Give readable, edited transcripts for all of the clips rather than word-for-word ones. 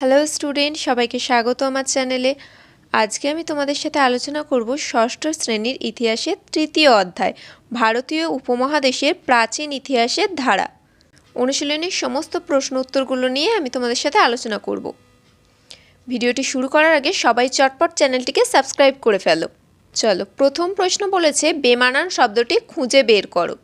Hello student, সবাইকে স্বাগত আমার চ্যানেলে। আজকে আমি তোমাদের সাথে আলোচনা করব ষষ্ঠ শ্রেণীর ইতিহাসের তৃতীয় অধ্যায় ভারতীয় উপমহাদেশের প্রাচীন ইতিহাসের ধারা। অনুশীলনের সমস্ত প্রশ্ন উত্তরগুলো নিয়ে আমি তোমাদের সাথে আলোচনা করব। ভিডিওটি শুরু করার আগে সবাই চটপট চ্যানেলটিকে সাবস্ক্রাইব করে ফেলো। চলো, প্রথম প্রশ্ন বলেছে বেমানান শব্দটি খুঁজে বের করো।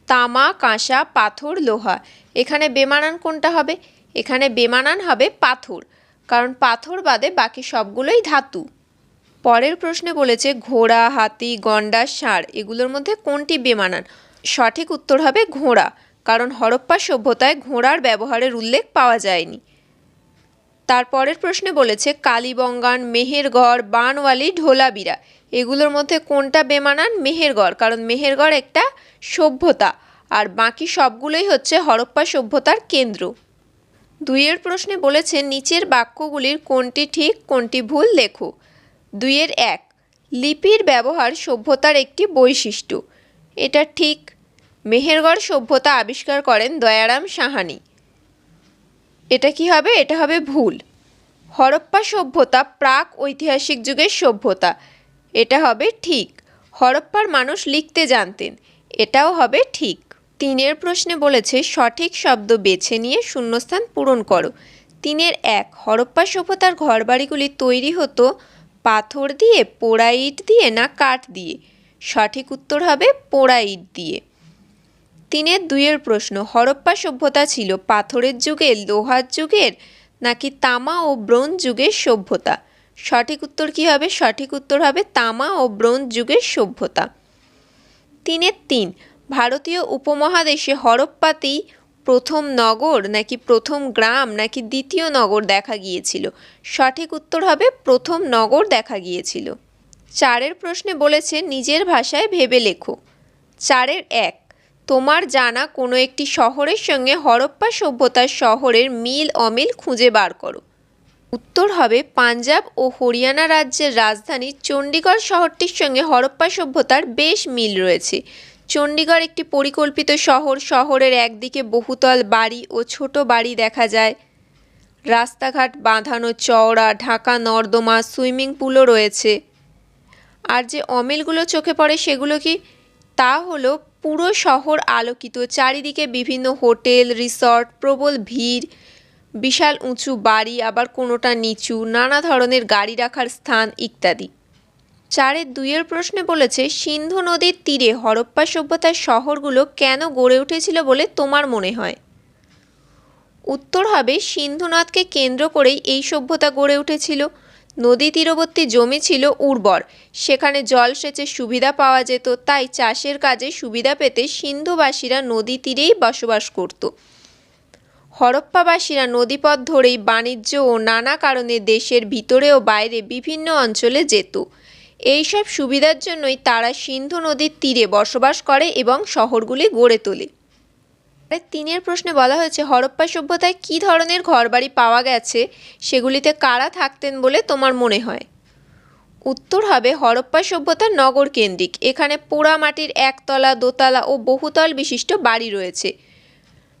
তামা, কাঁসা, পাথর, লোহা। এখানে বেমানান কোনটা হবে? এখানে বেমানান হবে পাথর, কারণ পাথর বাদে বাকি সবগুলোই ধাতু। পরের প্রশ্নে বলেছে ঘোড়া, হাতি, গন্ডার, ষাঁড় এগুলোর মধ্যে কোনটি বেমানান? সঠিক উত্তর হবে ঘোড়া, কারণ হরপ্পা সভ্যতায় ঘোড়ার ব্যবহারের উল্লেখ পাওয়া যায়নি। তারপরের প্রশ্নে বলেছে কালীবঙ্গান, মেহেরগড়, বানওয়ালি, ঢোলাবিরা এগুলোর মধ্যে কোনটা বেমানান? মেহেরগড়, কারণ মেহেরগড় একটা সভ্যতা আর বাকি সবগুলোই হচ্ছে হরপ্পা সভ্যতার কেন্দ্র। দুইয়ের প্রশ্নে বলেছে নিচের বাক্যগুলির কোনটি ঠিক কোনটি ভুল লেখো। 2-1 লিপির ব্যবহার সভ্যতার একটি বৈশিষ্ট্য। এটা ঠিক। মেহেরগড় সভ্যতা আবিষ্কার করেন দয়ারাম সাহানি। এটা কি হবে? এটা হবে ভুল। হরপ্পা সভ্যতা প্রাক ঐতিহাসিক যুগের সভ্যতা। এটা হবে ঠিক। হরপ্পার মানুষ লিখতে জানতেন। এটাও হবে ঠিক। 3-এর প্রশ্নে বলেছে সঠিক শব্দ বেছে নিয়ে শূন্যস্থান পূরণ করো। 3-1 হরপ্পা সভ্যতার ঘরবাড়িগুলি তৈরি হতো পাথর দিয়ে, পোড়া ইট দিয়ে না কাঠ দিয়ে? সঠিক উত্তর হবে পোড়া ইট দিয়ে। 3-2 প্রশ্ন হরপ্পা সভ্যতা ছিল পাথরের যুগের, লোহার যুগের নাকি তামা ও ব্রোঞ্জ যুগের সভ্যতা? সঠিক উত্তর কি হবে? সঠিক উত্তর হবে তামা ও ব্রোঞ্জ যুগের সভ্যতা। 3-3 ভারতীয় উপমহাদেশে হরপ্পাতেই প্রথম নগর নাকি প্রথম গ্রাম নাকি দ্বিতীয় নগর দেখা গিয়েছিল? সঠিক উত্তর হবে প্রথম নগর দেখা গিয়েছিল। 4-এর প্রশ্নে বলেছে নিজের ভাষায় ভেবে লেখো। 4-1 তোমার জানা কোনো একটি শহরের সঙ্গে হরপ্পা সভ্যতার শহরের মিল অমিল খুঁজে বার করো। উত্তর হবে পাঞ্জাব ও হরিয়ানা রাজ্যের রাজধানী চণ্ডীগড় শহরটির সঙ্গে হরপ্পা সভ্যতার বেশ মিল রয়েছে। চণ্ডীগড় একটি পরিকল্পিত শহর। শহরের একদিকে বহুতল বাড়ি ও ছোট বাড়ি দেখা যায়। রাস্তাঘাট বাঁধানো, চওড়া, ঢাকা নর্দমা, সুইমিং পুলও রয়েছে। আর যে অমিলগুলো চোখে পড়ে সেগুলো কি? তা হলো পুরো শহর আলোকিত, চারিদিকে বিভিন্ন হোটেল, রিসর্ট, প্রবল ভিড়, বিশাল উঁচু বাড়ি, আবার কোনোটা নিচু, নানা ধরনের গাড়ি রাখার স্থান ইত্যাদি। 4-2 প্রশ্নে বলেছে সিন্ধু নদীর তীরে হরপ্পা সভ্যতার শহরগুলো কেন গড়ে উঠেছিল বলে তোমার মনে হয়? উত্তর হবে সিন্ধু নদকে কেন্দ্র করেই এই সভ্যতা গড়ে উঠেছিল। নদী তীরবর্তী জমি ছিল উর্বর, সেখানে জলসেচের সুবিধা পাওয়া যেত, তাই চাষের কাজে সুবিধা পেতে সিন্ধুবাসীরা নদী তীরেই বসবাস করত। হরপ্পাবাসীরা নদীপথ ধরেই বাণিজ্য ও নানা কারণে দেশের ভিতরে ও বাইরে বিভিন্ন অঞ্চলে যেত। এইসব সুবিধার জন্যই তারা সিন্ধু নদীর তীরে বসবাস করে এবং শহরগুলি গড়ে তোলে। 3-এর প্রশ্নে বলা হয়েছে হরপ্পা সভ্যতায় কী ধরনের ঘরবাড়ি পাওয়া গেছে, সেগুলিতে কারা থাকতেন বলে তোমার মনে হয়? উত্তর হবে হরপ্পা সভ্যতা নগর কেন্দ্রিক। এখানে পোড়া মাটির একতলা, দোতলা ও বহুতল বিশিষ্ট বাড়ি রয়েছে।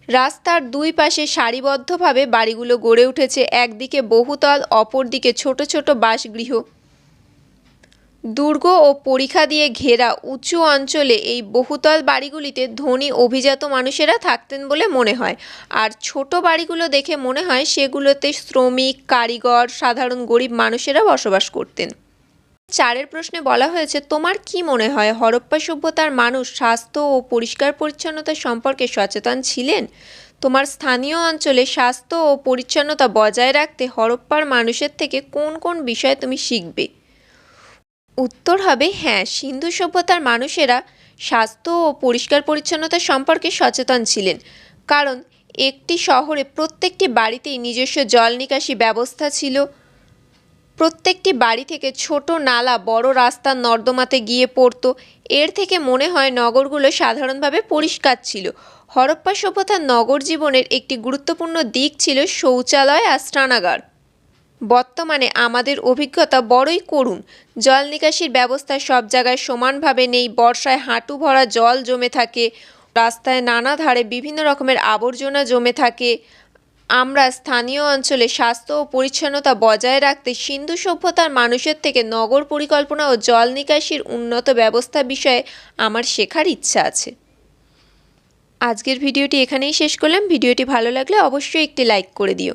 রাস্তার দুই পাশে সারিবদ্ধভাবে বাড়িগুলো গড়ে উঠেছে। একদিকে বহুতল, অপরদিকে ছোট ছোট বাসগৃহ। দুর্গ ও পরিখা দিয়ে ঘেরা উঁচু অঞ্চলে এই বহুতল বাড়িগুলিতে ধনী অভিজাত মানুষেরা থাকতেন বলে মনে হয়। আর ছোট বাড়িগুলো দেখে মনে হয় সেগুলোতে শ্রমিক, কারিগর, সাধারণ গরিব মানুষেরা বসবাস করতেন। 4-এর প্রশ্নে বলা হয়েছে তোমার কি মনে হয় হরপ্পা সভ্যতার মানুষ স্বাস্থ্য ও পরিষ্কার পরিচ্ছন্নতা সম্পর্কে সচেতন ছিলেন? তোমার স্থানীয় অঞ্চলে স্বাস্থ্য ও পরিচ্ছন্নতা বজায় রাখতে হরপ্পার মানুষের থেকে কোন কোন বিষয় তুমি শিখবে? উত্তর হবে হ্যাঁ, সিন্ধু সভ্যতার মানুষেরা স্বাস্থ্য ও পরিষ্কার পরিচ্ছন্নতা সম্পর্কে সচেতন ছিলেন, কারণ একটি শহরে প্রত্যেকটি বাড়িতেই নিজস্ব জল নিকাশি ব্যবস্থা ছিল। প্রত্যেকটি বাড়ি থেকে ছোট নালা বড় রাস্তার নর্দমাতে গিয়ে পড়ত। এর থেকে মনে হয় নগরগুলো সাধারণভাবে পরিষ্কার ছিল। হরপ্পা সভ্যতার নগর জীবনের একটি গুরুত্বপূর্ণ দিক ছিল শৌচালয় আর স্নানাগার। বর্তমানে আমাদের অভিজ্ঞতা বড়ই করুণ। জল নিকাশির ব্যবস্থা সব জায়গায় সমানভাবে নেই। বর্ষায় হাঁটু ভরা জল জমে থাকে। রাস্তায় নানা ধারে বিভিন্ন রকমের আবর্জনা জমে থাকে। আমরা স্থানীয় অঞ্চলে স্বাস্থ্য ও পরিচ্ছন্নতা বজায় রাখতে সিন্ধু সভ্যতার মানুষের থেকে নগর পরিকল্পনা ও জল নিকাশির উন্নত ব্যবস্থা বিষয়ে আমার শেখার ইচ্ছা আছে। আজকের ভিডিওটি এখানেই শেষ করলাম। ভিডিওটি ভালো লাগলে অবশ্যই একটি লাইক করে দিও।